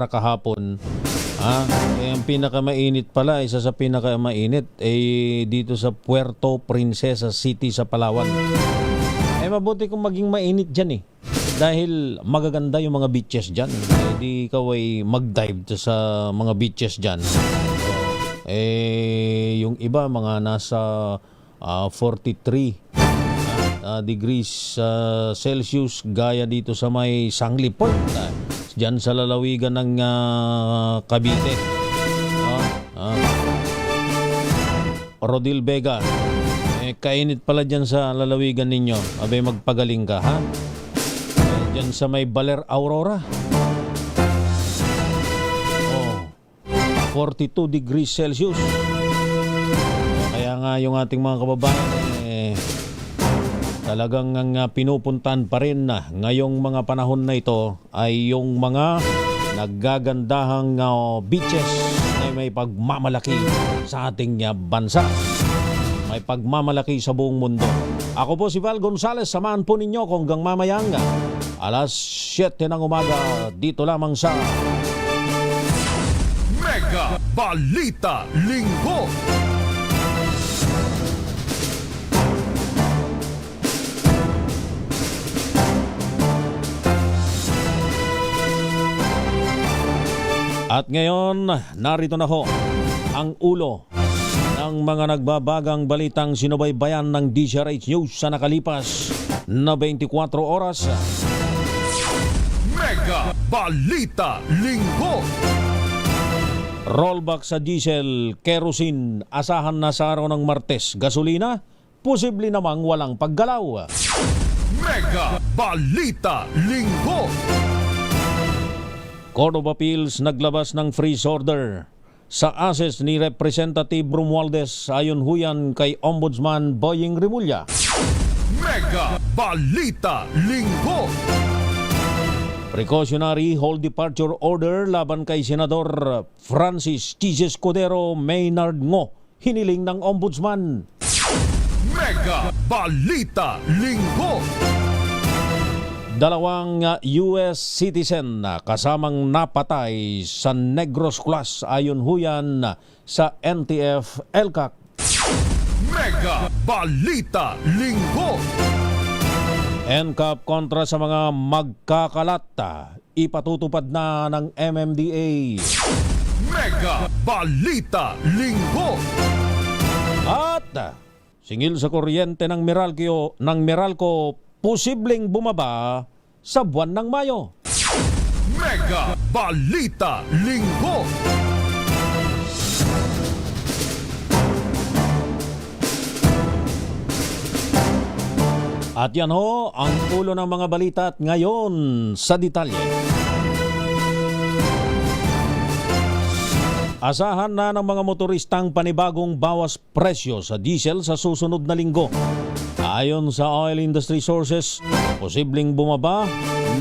kahapon. Ang pinakamainit pala, isa sa pinakamainit dito sa Puerto Princesa City sa Palawan. Mabuti kung maging mainit dyan dahil magaganda yung mga beaches dyan. Di ikaw ay mag-dive sa mga beaches dyan. Yung iba mga nasa 43 degrees Celsius gaya dito sa may Sanglipol, dyan sa lalawigan ng Cavite. Rodil Vega, kainit pala dyan sa lalawigan ninyo. Abay, magpagaling ka, ha? Dyan sa may Baler Aurora, 42 degrees Celsius. Kaya nga yung ating mga kababayan talagang pinupuntahan pa rin ngayong mga panahon na ito ay yung mga naggagandahang beaches na may pagmamalaki sa ating bansa. May pagmamalaki sa buong mundo. Ako po si Val Gonzales, samahan po ninyo hanggang mamayang alas 7 ng umaga dito lamang sa Mega Balita Linggo. At ngayon, narito na ho ang ulo ng mga nagbabagang balitang sinubaybayan ng DZRH News sa nakalipas na 24 oras. Mega Balita Linggo. Rollback sa diesel, kerosene, asahan na sa araw ng Martes. Gasolina, posible namang walang paggalaw. Mega Balita Linggo. Court of Appeals naglabas ng freeze order sa assets ni Representative Romualdez ayon huyan kay Ombudsman Boying Rimulya. Mega Balita Linggo. Precautionary hold departure order laban kay Senador Francis Chis Escudero Maynard Ngo, hiniling ng Ombudsman. Mega Balita Linggo. Dalawang US citizen kasamang napatay sa Negros Class ayon huyan sa NTF ELCAC. Mega Balita Linggo. NCAP kontra sa mga magkakalat, ipatutupad na ng MMDA. Mega Balita Linggo. At singil sa kuryente ng Meralco posibleng bumaba sa buwan ng Mayo. Mega Balita Linggo. At yan ho ang ulo ng mga balita at ngayon sa detalye. Asahan na ng mga motoristang panibagong bawas presyo sa diesel sa susunod na linggo. Ayon sa oil industry sources, posibleng bumaba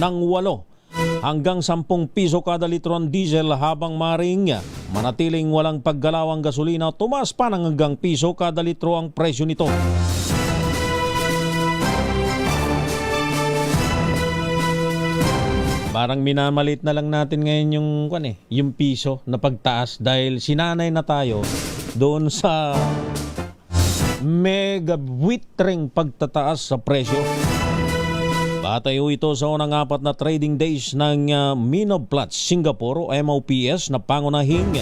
ng 8 hanggang 10 piso kada litro ang diesel habang maring manatiling walang paggalaw ang gasolina, tumaas pa ng hanggang piso kada litro ang presyo nito. Parang minamalit na lang natin ngayon yung piso na pagtaas dahil sinanay na tayo doon sa mega witring pagtataas sa presyo. Batayo ito sa unang 4 na trading days ng Minoplatz Singapore o MOPS na pangunahing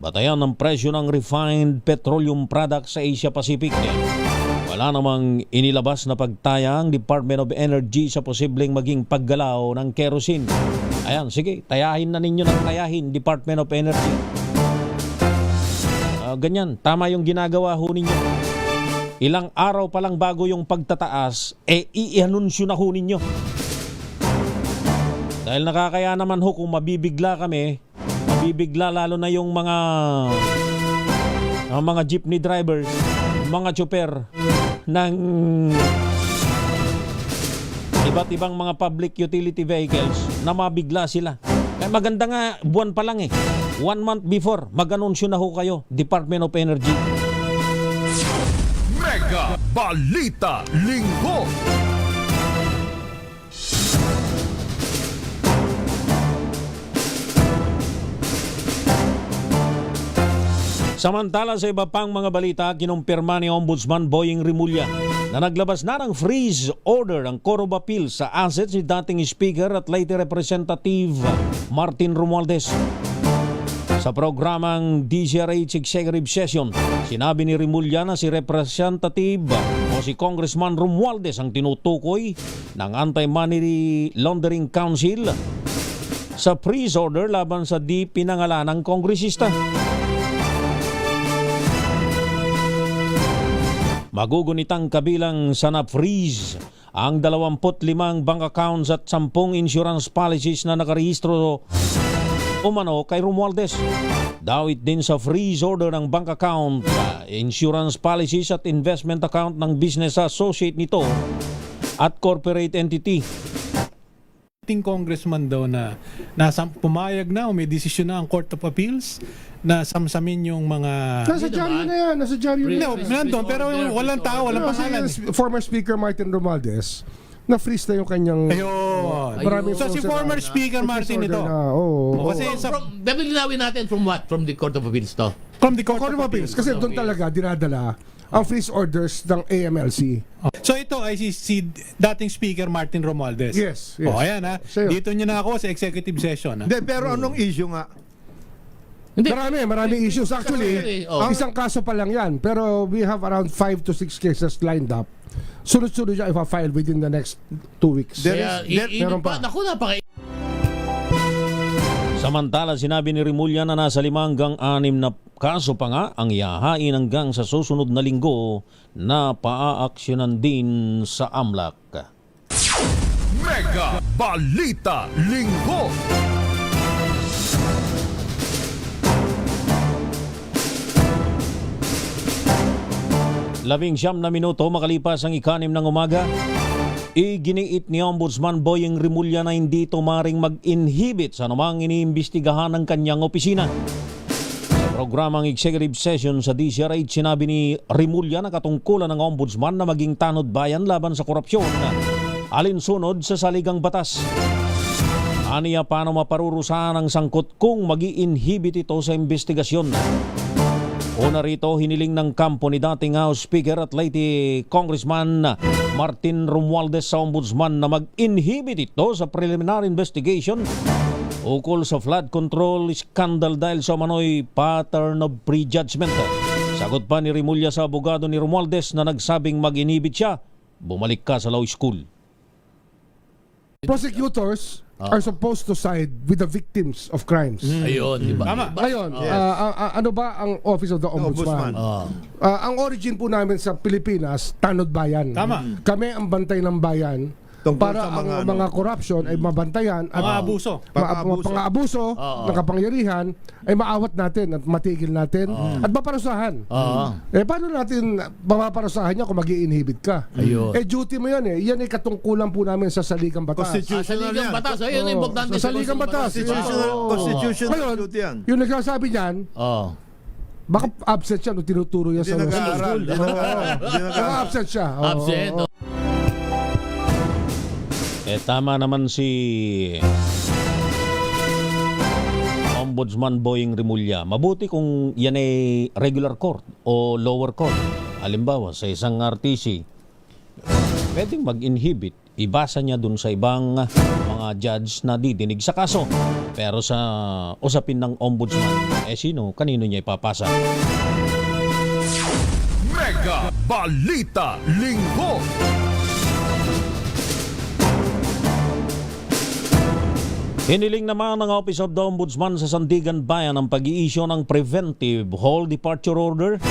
batayan ng presyo ng refined petroleum products sa Asia Pacific. Wala namang inilabas na pagtaya ang Department of Energy sa posibleng maging paggalaw ng kerosene. Ayan, sige, tayahin na ninyo ng tayahin, Department of Energy. Ganyan, tama yung ginagawa ho ninyo. Ilang araw pa lang bago yung pagtataas, i-anunsyo na ho ninyo. Dahil nakakaya naman ho kung mabibigla kami, mabibigla lalo na yung mga jeepney drivers, mga tsuper ng iba't ibang mga public utility vehicles na mabigla sila. Kaya maganda nga buwan pa lang 1 month before mag-anunsyo na ho kayo, Department of Energy. Mega Balita Linggo. Samantala sa iba pang mga balita, kinumpirma ni Ombudsman Boying Rimulya na naglabas na ng freeze order ang Court of Appeal sa assets ni dating Speaker at Leyte Representative Martin Romualdez. Sa programang DZRH Executive Session, sinabi ni Rimulya na si Representative o si Congressman Romualdez ang tinutukoy ng Anti-Money Laundering Council sa freeze order laban sa di pinangalanang kongresista. Magugunitang kabilang sa na-freeze ang 25 bank accounts at 10 insurance policies na nakarehistro umano kay Romualdez. Dawit din sa freeze order ng bank account, insurance policies at investment account ng business associate nito at corporate entity. Ating congressman daw na pumayag na o may desisyon na ang Court of Appeals na samsamin yung mga... Nasa dyaryo na yan. Nasa dyaryo na yan. Nandun, pero walang tao, walang pangalan. Former Speaker Martin Romualdez, na-freeze na yung kanyang... Ayun. Maraming So si process former na- Speaker Martin ito. Oo. Kasi Linawin natin from what? From the Court of Appeals to? from the Court Court of of Appeals. Appeals. Kasi doon talaga dinadala ang freeze orders ng AMLC. So ito ay si dating Speaker Martin Romualdez. Yes, yes. Oh, ayan ha. Siya yun. Dito niyo na ako sa executive session. Ha? Hindi, pero anong issue nga? Hindi. Maraming issues. Actually, Oh. isang kaso pa lang yan. Pero we have around 5 to 6 cases lined up. Sunod-sunod siya ipa-file within the next 2 weeks. Kaya, meron pa. naku, napaka... Samantala, sinabi ni Rimulya na nasa 5 hanggang 6 na kaso pa nga ang ihahain hanggang sa susunod na linggo na paaaksyonan din sa AMLAC. Mega Balita Linggo. Labing siyam na minuto makalipas ang 6 ng umaga, iginiit ni Ombudsman Boying Rimulya na hindi ito maring mag-inhibit sa anumang iniimbestigahan ng kanyang opisina. Sa programang executive session sa DZRH, sinabi ni Rimulya na katungkulan ng Ombudsman na maging tanod bayan laban sa korupsyon, alinsunod sa saligang batas. Aniya paano maparurusahan ang sangkot kung mag-i-inhibit ito sa investigasyon. Una rito, hiniling ng kampo ni dating House Speaker at Leyte Congressman Martin Romualdez sa Ombudsman na mag-inhibit ito sa preliminary investigation ukol sa flood control scandal dahil sa manoy pattern of prejudgment. Sagot pa ni Rimulya sa abogado ni Romualdez na nagsabing mag-inhibit siya, bumalik ka sa law school. Prosecutors are supposed to side with the victims of crimes. Ayun, di ba? Tama. Ngayon, ano ba ang Office of the Ombudsman? Ang origin po namin sa Pilipinas, tanod bayan. Tama. Kami ang bantay ng bayan Tungkol para sa ang mga mga corruption ay mabantayan at Mga abuso. mga pang-aabuso ng kapangyarihan ay maawat natin at matigil natin at maparusahan. Paano natin mapaparusahan niya kung mag-i-inhibit ka? Ayun. Duty mo yan eh. Yan ay katungkulan po namin sa saligang batas. Constitutional Saligang yan. batas. Ayun, Oo, importante. sa saligang batas. Constitutional Ngayon, duty yan. yung nagsasabi niyan, Oh. baka absent siya nung tinuturo yan Hindi sa nag-aaral. school. Hindi nag-aaral. Hindi Baka nag-aaral. absent siya. Oo, Absent. oo. Tama naman si Ombudsman Boying Rimulya. Mabuti kung yan ay regular court o lower court. Halimbawa, sa isang RTC, pwedeng mag-inhibit. Ibasa niya dun sa ibang mga judge na didinig sa kaso. Pero sa usapin ng ombudsman, sino? Kanino niya ipapasa? Mega Balita Linggo. Hiniling naman ng Office of the Ombudsman sa Sandigan Bayan ang pag-i-issue ng preventive whole departure order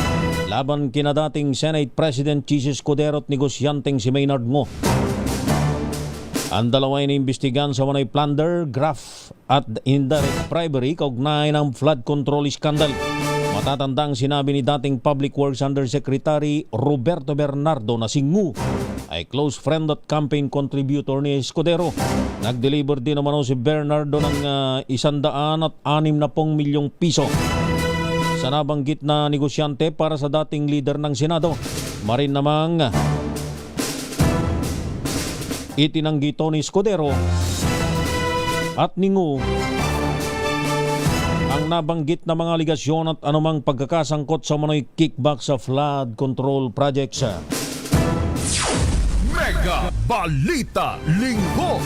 laban kina dating Senate President Jesus Escudero at negosyanteng si Maynard Ngo. Ang dalawa ay iniimbestigahan sa wanay plunder, graft at indirect bribery kaugnay ng flood control scandal. Matatandang sinabi ni dating Public Works Undersecretary Roberto Bernardo na si Ngu ay close friend at campaign contributor ni Escudero. Nag-deliver din naman si Bernardo ng 160 milyong piso sa nabanggit na negosyante para sa dating leader ng Senado. Marin namang itinanggi ni Escudero at ni Ngu ang nabanggit na mga aligasyon at anumang pagkakasangkot sa manoy kickback sa flood control projects. Mega Balita Linggo.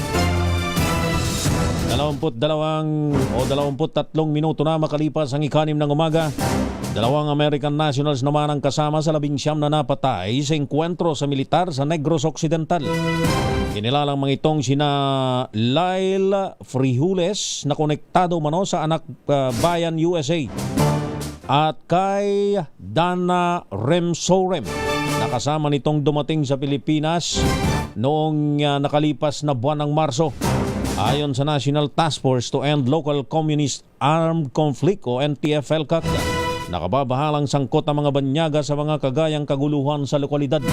23 minuto na makalipas ang 6 ng umaga. Dalawang American nationals naman ang kasama sa 19 na napatay sa enkwentro sa militar sa Negros Occidental. Kinilalang mga itong sina Lyle Frijules na konektado mano sa anak bayan USA at kay Dana Remsorem na kasama nitong dumating sa Pilipinas noong nakalipas na buwan ng Marso. Ayon sa National Task Force to End Local Communist Armed Conflict o NTF-ELCAC, nakababahalang sangkot ang mga banyaga sa mga kagayang kaguluhan sa lokalidad.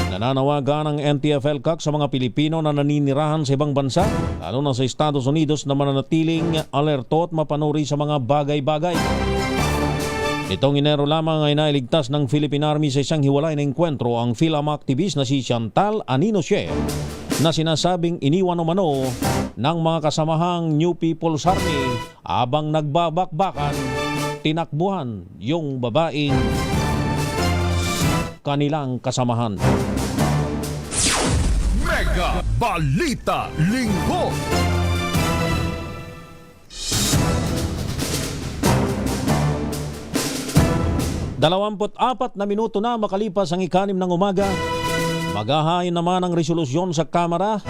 Nananawagan ng NTF-ELCAC sa mga Pilipino na naninirahan sa ibang bansa, lalo na sa Estados Unidos, na mananatiling alerto at mapanuri sa mga bagay-bagay. Itong Enero lamang ay nailigtas ng Philippine Army sa isang hiwalay na enkwentro ang PhilAm activist na si Chantal Aninoche na sinasabing iniwan umano ng mga kasamahang New People's Army habang nagbabakbakan, tinakbuhan yung babaeng kanilang kasamahan. Mega Balita Linggo. Dalawamput-apat na minuto na makalipas ang 6 ng umaga. Maghahain naman ang resolusyon sa Kamara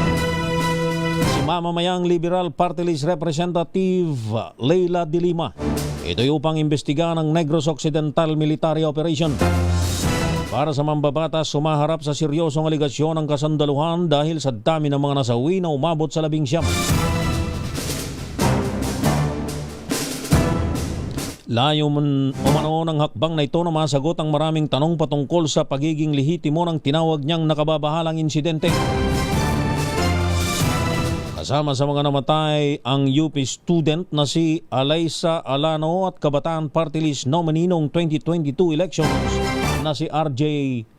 si mamamayang Liberal Party List Representative Leila de Lima. Ito'y upang imbestigahan ang Negros Occidental Military Operation. Para sa mambabatas, sumaharap sa seryosong aligasyon ang kasandaluhan dahil sa dami ng mga nasawi na umabot sa 19. Layo umano ng hakbang na ito na masagot ang maraming tanong patungkol sa pagiging lehitimo ng tinawag niyang nakababahalang insidente. Kasama sa mga namatay ang UP student na si Alaysa Alano at Kabataan Party List nominee noong 2022 elections na si RJ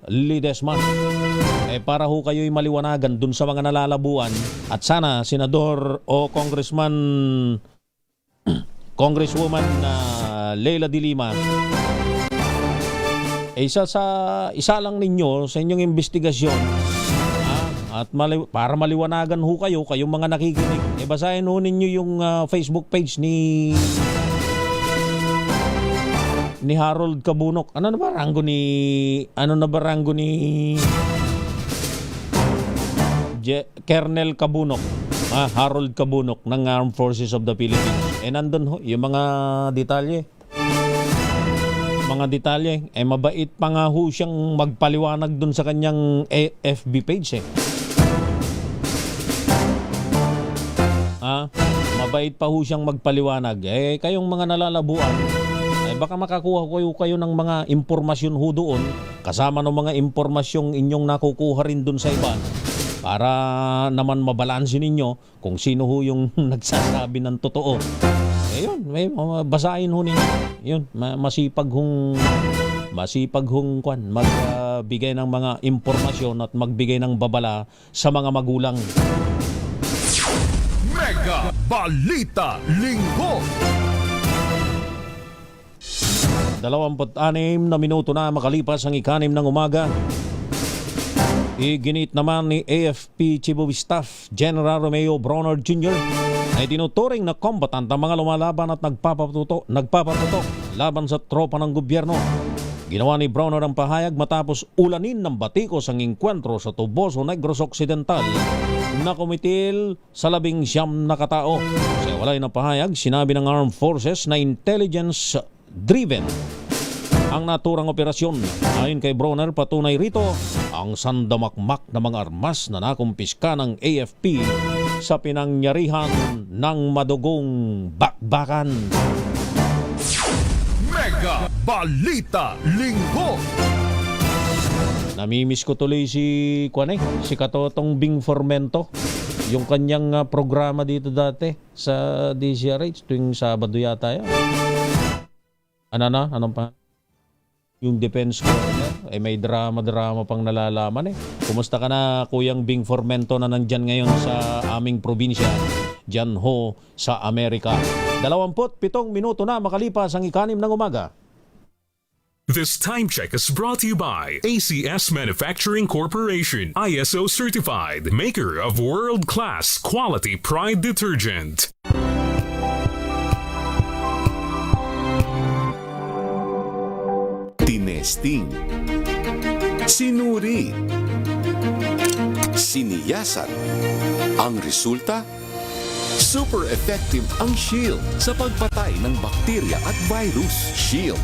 Ledesman. Para ho kayo'y maliwanagan dun sa mga nalalabuan at sana Senador o Congresswoman Leila de Lima, isa lang ninyo sa inyong investigasyon at para maliwanagan ho kayong mga nakikinig, basahin ho ninyo yung Facebook page ni Harold Kabunok. Ano na ba rango ni Colonel Kabunok? Harold Kabunok ng Armed Forces of the Philippines. Nandun ho yung mga detalye. Mabait pa nga ho siyang magpaliwanag dun sa kanyang FB page Mabait pa ho siyang magpaliwanag. Kayong mga nalalabuan, baka makakuha kayo ng mga impormasyon ho doon, kasama ng mga impormasyong inyong nakukuha rin dun sa iba, para naman mabalansin ninyo kung sino ho yung nagsasabi ng totoo. Yun, basahin ho ninyo. Yun, masipag hong magbigay ng mga impormasyon at magbigay ng babala sa mga magulang. Mega Balita Linggo. 26 na minuto na makalipas ang 6 ng umaga. Iginit naman ni AFP Chief of Staff General Romeo Bronner Jr. ay tinuturing na combatant ang mga lumalaban at nagpapaputok laban sa tropa ng gobyerno. Ginawa ni Bronner ang pahayag matapos ulanin ng batikos ang engkwentro sa Toboso, Negros Occidental na kumitil sa 19 na katao. Sa walay na pahayag, sinabi ng Armed Forces na intelligence-driven ang naturang operasyon. Ayon kay Bronner, patunay rito ang sandamakmak na mga armas na nakumpiska ng AFP sa pinangyarihan ng madugong bakbakan. Mega Balita Linggo. Namimiss ko tuloy si Katotong Bing Formento. Yung kanyang programa dito dati sa DZRH tuwing Sabado yata yan. Anong pa? Yung defense corner, may drama pang nalalaman Kumusta ka na, Kuyang Bing Formento, na nandyan ngayon sa aming probinsya, dyan ho sa Amerika? 27 minuto na makalipas ang 6 ng umaga. This time check is brought to you by ACS Manufacturing Corporation, ISO certified, maker of world-class quality Pride detergent. Tinesting, sinuri, siniyasan. Ang resulta, super effective ang Shield sa pagpatay ng bakterya at virus. Shield